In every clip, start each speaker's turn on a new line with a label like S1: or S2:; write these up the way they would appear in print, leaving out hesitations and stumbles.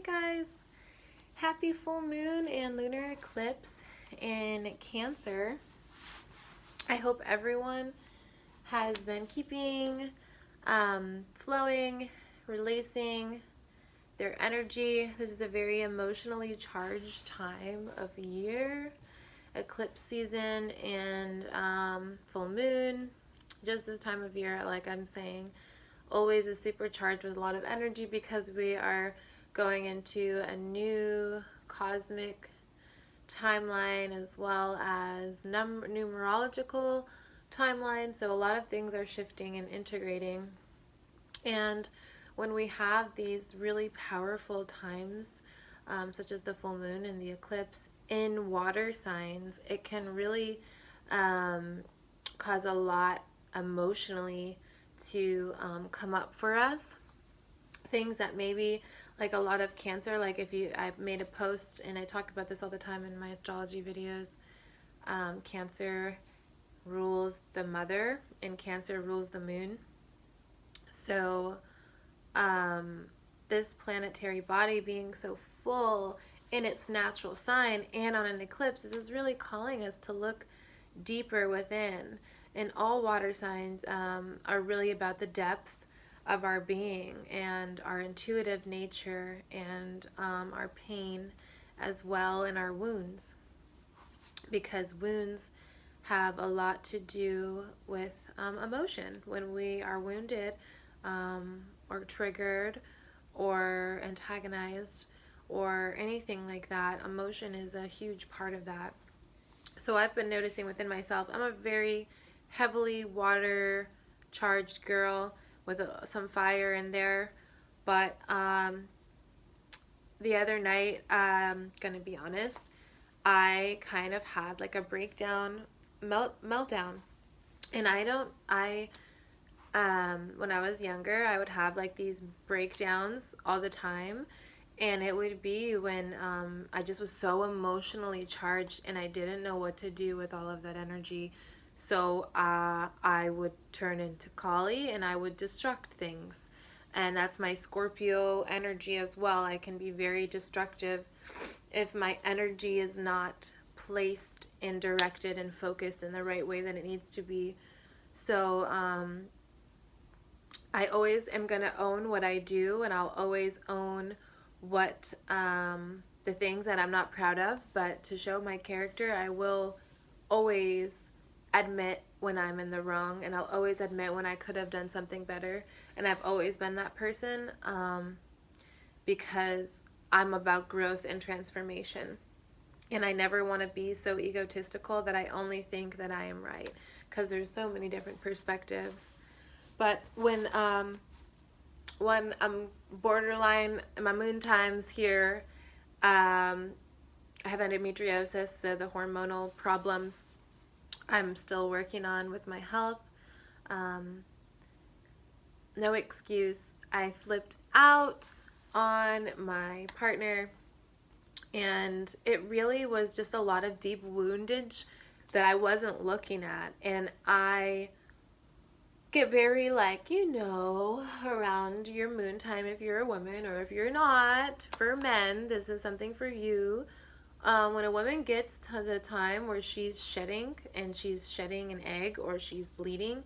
S1: guys, happy full moon and lunar eclipse in Cancer. I hope everyone has been keeping flowing, releasing their energy. This is a very emotionally charged time of year, eclipse season and full moon. Just this time of year, like I'm saying, always is supercharged with a lot of energy because we are going into a new cosmic timeline as well as numerological timeline. So a lot of things are shifting and integrating. And when we have these really powerful times, such as the full moon and the eclipse in water signs, it can really cause a lot emotionally to come up for us. Things that maybe, like a lot of Cancer, like I made a post and I talk about this all the time in my astrology videos. Cancer rules the mother and Cancer rules the moon. So this planetary body being so full in its natural sign and on an eclipse, this is really calling us to look deeper within. And all water signs are really about the depth of our being and our intuitive nature and our pain as well, and our wounds, because wounds have a lot to do with emotion. When we are wounded or triggered or antagonized or anything like that, emotion is a huge part of that. So I've been noticing within myself, I'm a very heavily water charged girl with some fire in there. But the other night, I'm gonna be honest, I kind of had like a breakdown, meltdown. And when I was younger, I would have like these breakdowns all the time. And it would be when I just was so emotionally charged and I didn't know what to do with all of that energy. So I would turn into Kali and I would destruct things. And that's my Scorpio energy as well. I can be very destructive if my energy is not placed and directed and focused in the right way that it needs to be. So I always am going to own what I do, and I'll always own what the things that I'm not proud of. But to show my character, I will always admit when I'm in the wrong, and I'll always admit when I could have done something better. And I've always been that person because I'm about growth and transformation. And I never want to be so egotistical that I only think that I am right, because there's so many different perspectives. But when I'm borderline in my moon times here, I have endometriosis, so the hormonal problems I'm still working on with my health. No excuse. I flipped out on my partner, and it really was just a lot of deep woundage that I wasn't looking at. And I get very, like, around your moon time, if you're a woman, or if you're not, for men, this is something for you. When a woman gets to the time where she's shedding, and she's shedding an egg or she's bleeding,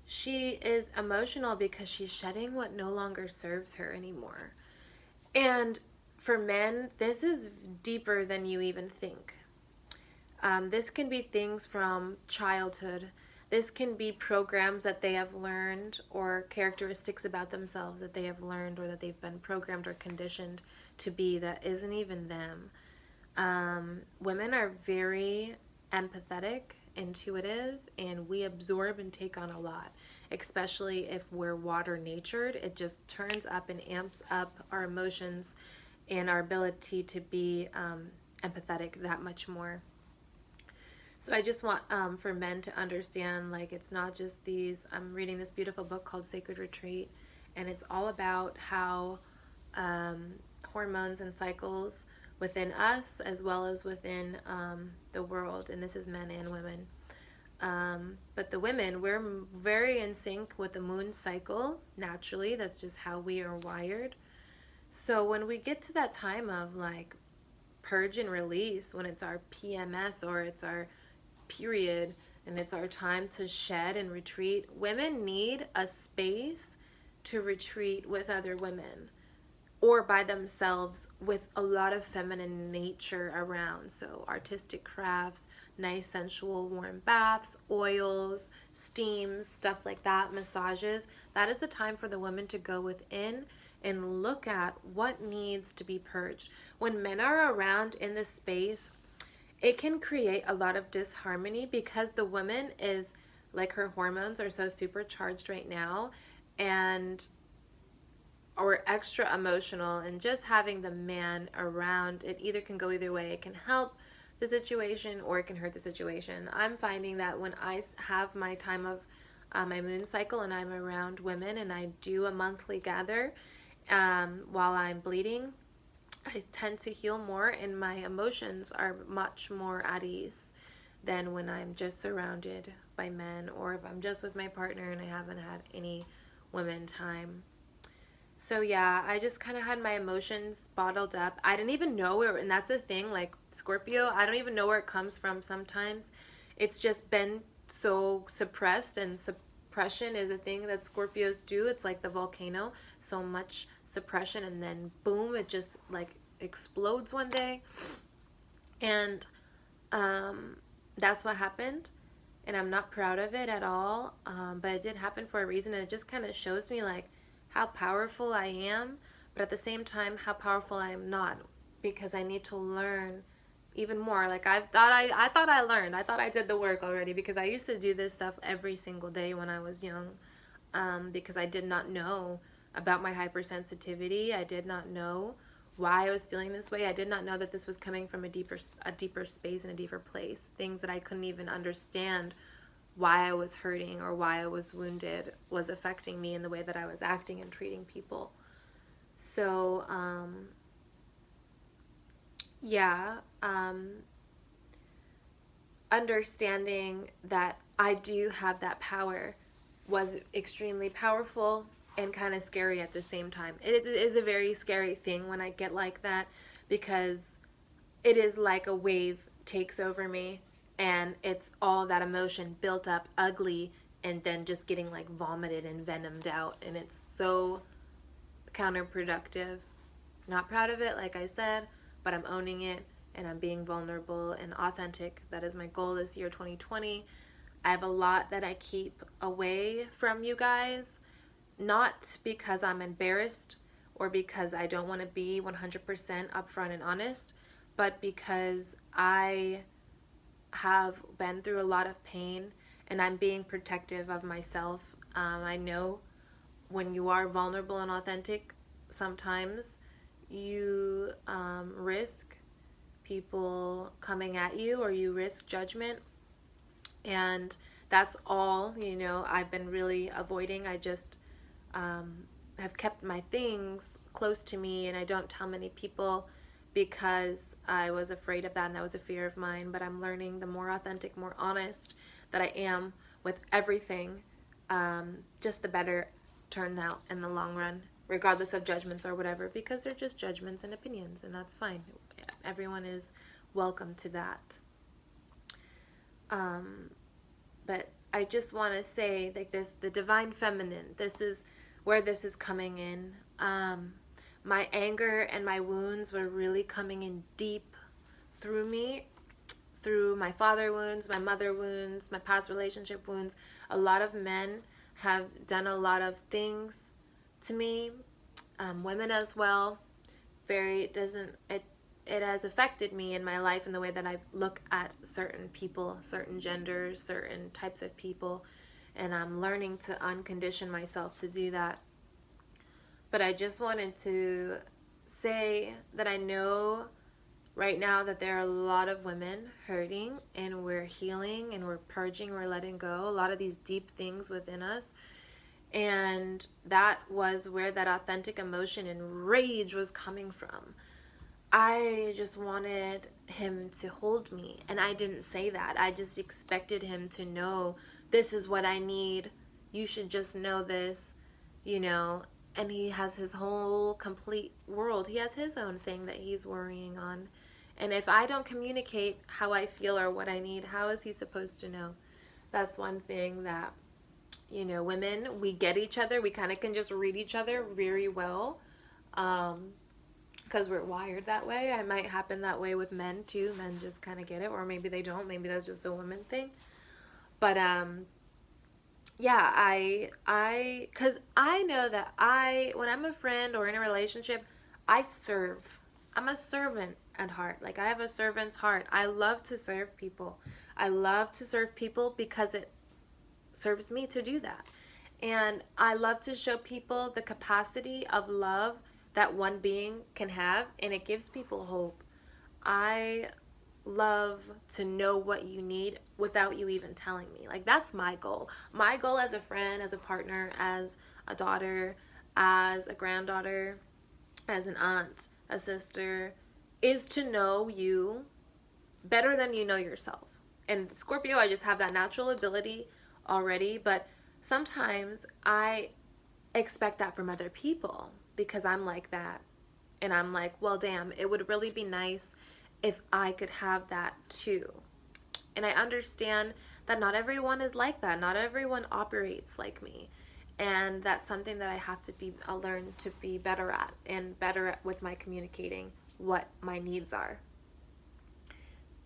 S1: she is emotional because she's shedding what no longer serves her anymore. And for men, this is deeper than you even think. This can be things from childhood. This can be programs that they have learned, or characteristics about themselves that they have learned, or that they've been programmed or conditioned to be that isn't even them. Women are very empathetic, intuitive, and we absorb and take on a lot, especially if we're water natured. It just turns up and amps up our emotions and our ability to be empathetic that much more. So I just want for men to understand, like, it's not just these. I'm reading this beautiful book called Sacred Retreat, and it's all about how hormones and cycles within us as well as within the world, and this is men and women. But the women, we're very in sync with the moon cycle naturally. That's just how we are wired. So when we get to that time of like purge and release, when it's our PMS or it's our period and it's our time to shed and retreat, women need a space to retreat with other women or by themselves with a lot of feminine nature around. So, artistic crafts, nice, sensual, warm baths, oils, steams, stuff like that, massages. That is the time for the women to go within and look at what needs to be purged. When men are around in this space, it can create a lot of disharmony because the woman is like her hormones are so supercharged right now, and or extra emotional, and just having the man around, it either can go either way. It can help the situation or it can hurt the situation. I'm finding that when I have my time of my moon cycle and I'm around women and I do a monthly gather while I'm bleeding, I tend to heal more and my emotions are much more at ease than when I'm just surrounded by men, or if I'm just with my partner and I haven't had any women time. So yeah, I just kind of had my emotions bottled up. I didn't even know where, and that's the thing, like Scorpio, I don't even know where it comes from sometimes. It's just been so suppressed, and suppression is a thing that Scorpios do. It's like the volcano, so much suppression, and then boom, it just like explodes one day. And um, that's what happened. And I'm not proud of it at all. But it did happen for a reason. And it just kind of shows me like how powerful I am, but at the same time, how powerful I am not, because I need to learn even more. Like I thought I learned. I thought I did the work already, because I used to do this stuff every single day when I was young, because I did not know about my hypersensitivity. I did not know why I was feeling this way. I did not know that this was coming from a deeper space and a deeper place. Things that I couldn't even understand why I was hurting or why I was wounded was affecting me in the way that I was acting and treating people. So, yeah, understanding that I do have that power was extremely powerful and kind of scary at the same time. It is a very scary thing when I get like that, because it is like a wave takes over me and it's all that emotion built up ugly and then just getting like vomited and venomed out, and it's so counterproductive. Not proud of it, like I said, but I'm owning it and I'm being vulnerable and authentic. That is my goal this year, 2020. I have a lot that I keep away from you guys, not because I'm embarrassed or because I don't want to be 100% upfront and honest, but because I have been through a lot of pain and I'm being protective of myself. I know when you are vulnerable and authentic, sometimes you risk people coming at you, or you risk judgment. And that's all, I've been really avoiding. I just have kept my things close to me, and I don't tell many people because I was afraid of that, and that was a fear of mine. But I'm learning, the more authentic, more honest that I am with everything, just the better turn out in the long run, regardless of judgments or whatever, because they're just judgments and opinions, and that's fine. Everyone is welcome to that. But I just want to say, like, this, the divine feminine, this is where this is coming in. My anger and my wounds were really coming in deep through me, through my father wounds, my mother wounds, my past relationship wounds. A lot of men have done a lot of things to me, women as well. It has affected me in my life in the way that I look at certain people, certain genders, certain types of people, and I'm learning to uncondition myself to do that. But I just wanted to say that I know right now that there are a lot of women hurting, and we're healing and we're purging, we're letting go a lot of these deep things within us. And that was where that authentic emotion and rage was coming from. I just wanted him to hold me, and I didn't say that. I just expected him to know, this is what I need. You should just know this, you know. and he has his whole complete world. He has his own thing that he's worrying on. And if I don't communicate how I feel or what I need, how is he supposed to know? That's one thing that, women, we get each other. We kind of can just read each other very well, because we're wired that way. It might happen that way with men too. Men just kind of get it, or maybe they don't. Maybe that's just a woman thing. But yeah, cuz I know that when I'm a friend or in a relationship, I serve. I'm a servant at heart. Like, I have a servant's heart. I love to serve people. I love to serve people because it serves me to do that. And I love to show people the capacity of love that one being can have, and it gives people hope. I love to know what you need without you even telling me. Like, that's my goal. My goal as a friend, as a partner, as a daughter, as a granddaughter, as an aunt, a sister, is to know you better than you know yourself. And Scorpio, I just have that natural ability already, but sometimes I expect that from other people because I'm like that. And I'm like, well, damn, it would really be nice if I could have that too. And I understand that not everyone is like that. Not everyone operates like me. And that's something that I have to I'll learn to be better at, and better at with my communicating what my needs are.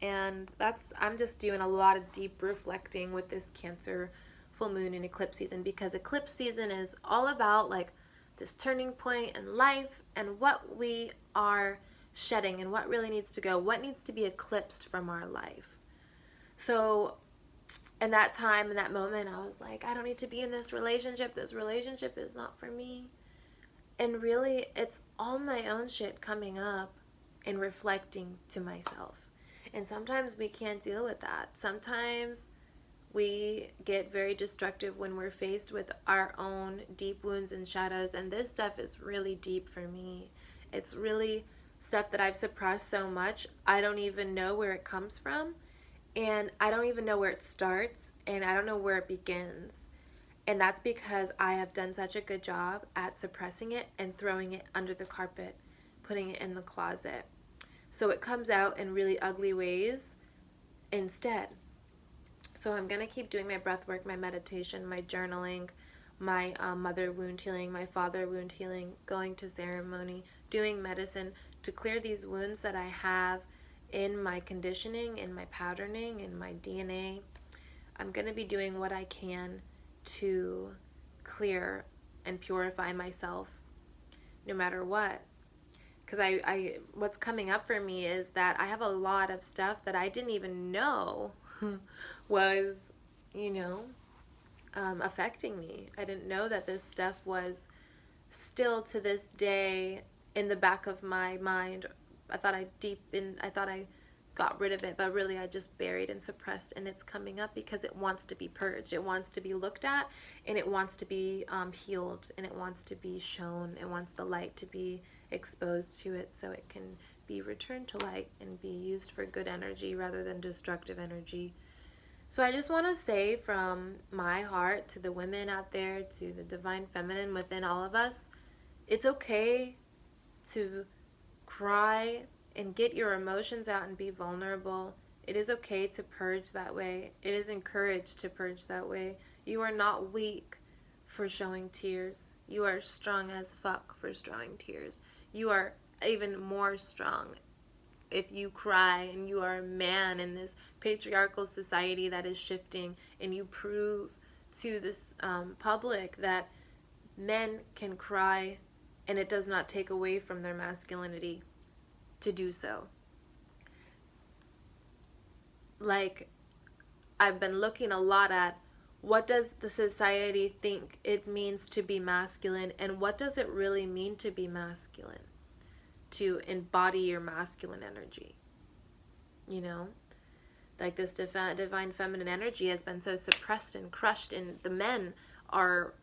S1: And I'm just doing a lot of deep reflecting with this Cancer full moon and eclipse season, because eclipse season is all about like this turning point in life and what we are shedding and what really needs to go, what needs to be eclipsed from our life. So in that time, in that moment, I was like, I don't need to be in this relationship. This relationship is not for me. And really, it's all my own shit coming up and reflecting to myself. And sometimes we can't deal with that. Sometimes we get very destructive when we're faced with our own deep wounds and shadows. And this stuff is really deep for me. It's really stuff that I've suppressed so much, I don't even know where it comes from. And I don't even know where it starts. And I don't know where it begins. And that's because I have done such a good job at suppressing it and throwing it under the carpet, putting it in the closet. So it comes out in really ugly ways instead. So I'm going to keep doing my breath work, my meditation, my journaling, my mother wound healing, my father wound healing, going to ceremony, doing medicine to clear these wounds that I have in my conditioning, in my patterning, in my DNA. I'm going to be doing what I can to clear and purify myself no matter what. Because I what's coming up for me is that I have a lot of stuff that I didn't even know was, affecting me. I didn't know that this stuff was still to this day in the back of my mind. I thought I got rid of it, but really I just buried and suppressed, and it's coming up because it wants to be purged. It wants to be looked at, and it wants to be healed, and it wants to be shown. It wants the light to be exposed to it so it can be returned to light and be used for good energy rather than destructive energy. So I just want to say from my heart to the women out there, to the divine feminine within all of us, it's okay to cry and get your emotions out and be vulnerable. It is okay to purge that way. It is encouraged to purge that way. You are not weak for showing tears. You are strong as fuck for showing tears. You are even more strong if you cry, and you are a man in this patriarchal society that is shifting, and you prove to this public that men can cry and it does not take away from their masculinity to do so. Like, I've been looking a lot at what does the society think it means to be masculine, and what does it really mean to be masculine, to embody your masculine energy. Like, this divine feminine energy has been so suppressed and crushed, and the men are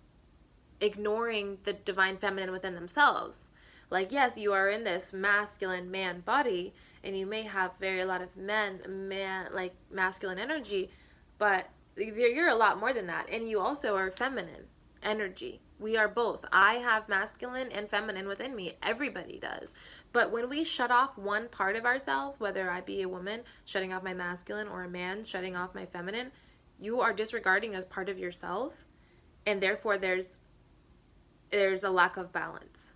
S1: ignoring the divine feminine within themselves. Like, yes, you are in this masculine man body, and you may have a lot of like masculine energy, but you're a lot more than that, and you also are feminine energy. We are both. I have masculine and feminine within me. Everybody does. But when we shut off one part of ourselves, whether I be a woman shutting off my masculine or a man shutting off my feminine, you are disregarding a part of yourself, and therefore there's a lack of balance.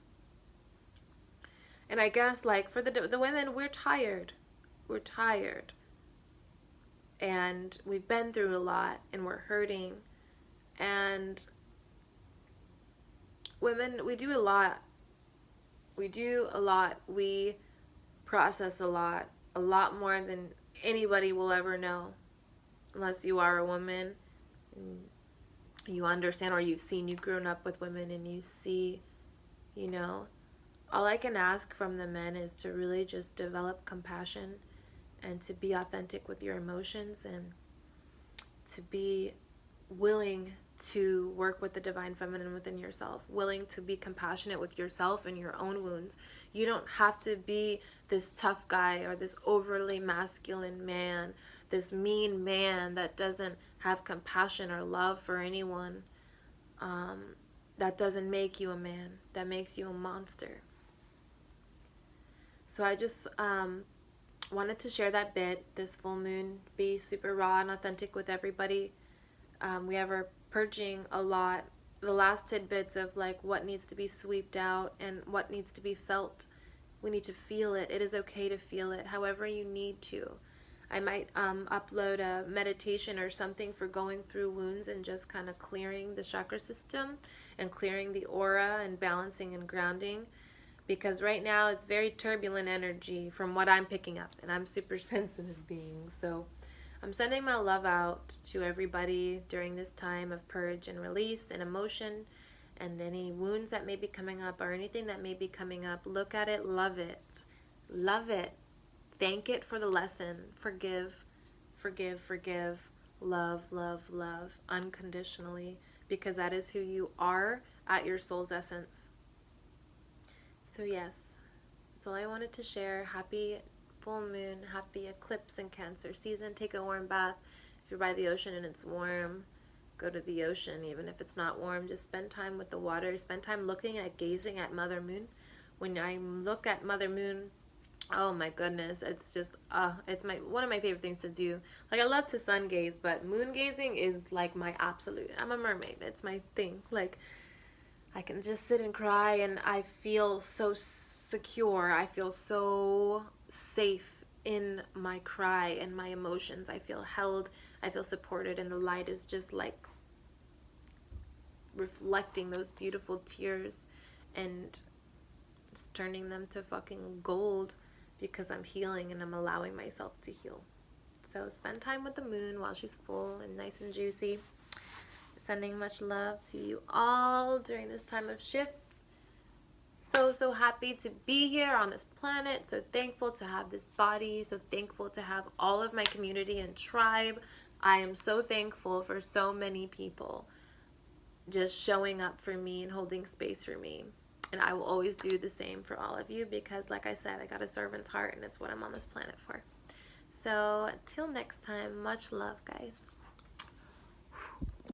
S1: And I guess like for the women, we're tired. We're tired. And we've been through a lot and we're hurting. And women, we do a lot. We do a lot. We process a lot more than anybody will ever know. Unless you are a woman and you understand, or you've grown up with women and you see, you know, all I can ask from the men is to really just develop compassion and to be authentic with your emotions and to be willing to work with the divine feminine within yourself, willing to be compassionate with yourself and your own wounds. You don't have to be this tough guy or this overly masculine man, this mean man that doesn't have compassion or love for anyone. That doesn't make you a man. That makes you a monster. So I just wanted to share that bit, this full moon, be super raw and authentic with everybody. We have our purging a lot. The last tidbits of like what needs to be swept out and what needs to be felt. We need to feel it. It is okay to feel it however you need to. I might upload a meditation or something for going through wounds and just kind of clearing the chakra system and clearing the aura and balancing and grounding. Because right now it's very turbulent energy from what I'm picking up. And I'm super sensitive being. So I'm sending my love out to everybody during this time of purge and release and emotion and any wounds that may be coming up or anything that may be coming up. Look at it, love it. Love it. Thank it for the lesson. Forgive, forgive, forgive. Love, love, love unconditionally, because that is who you are at your soul's essence. So yes, that's all I wanted to share. Happy full moon, happy eclipse in Cancer season. Take a warm bath. If you're by the ocean and it's warm, go to the ocean. Even if it's not warm, just spend time with the water. Spend time looking at, gazing at Mother Moon. When I look at Mother Moon, oh my goodness, it's just it's one of my favorite things to do. Like I love to sun gaze, but moon gazing is like my absolute. I'm a mermaid. It's my thing. Like I can just sit and cry and I feel so secure. I feel so safe in my cry and my emotions. I feel held. I feel supported, and the light is just like reflecting those beautiful tears and just turning them to fucking gold because I'm healing and I'm allowing myself to heal. So spend time with the moon while she's full and nice and juicy. Sending much love to you all during this time of shift. So happy to be here on this planet. So thankful to have this body. So thankful to have all of my community and tribe. I am so thankful for so many people just showing up for me and holding space for me. And I will always do the same for all of you because, like I said, I got a servant's heart and it's what I'm on this planet for. So until next time, much love, guys.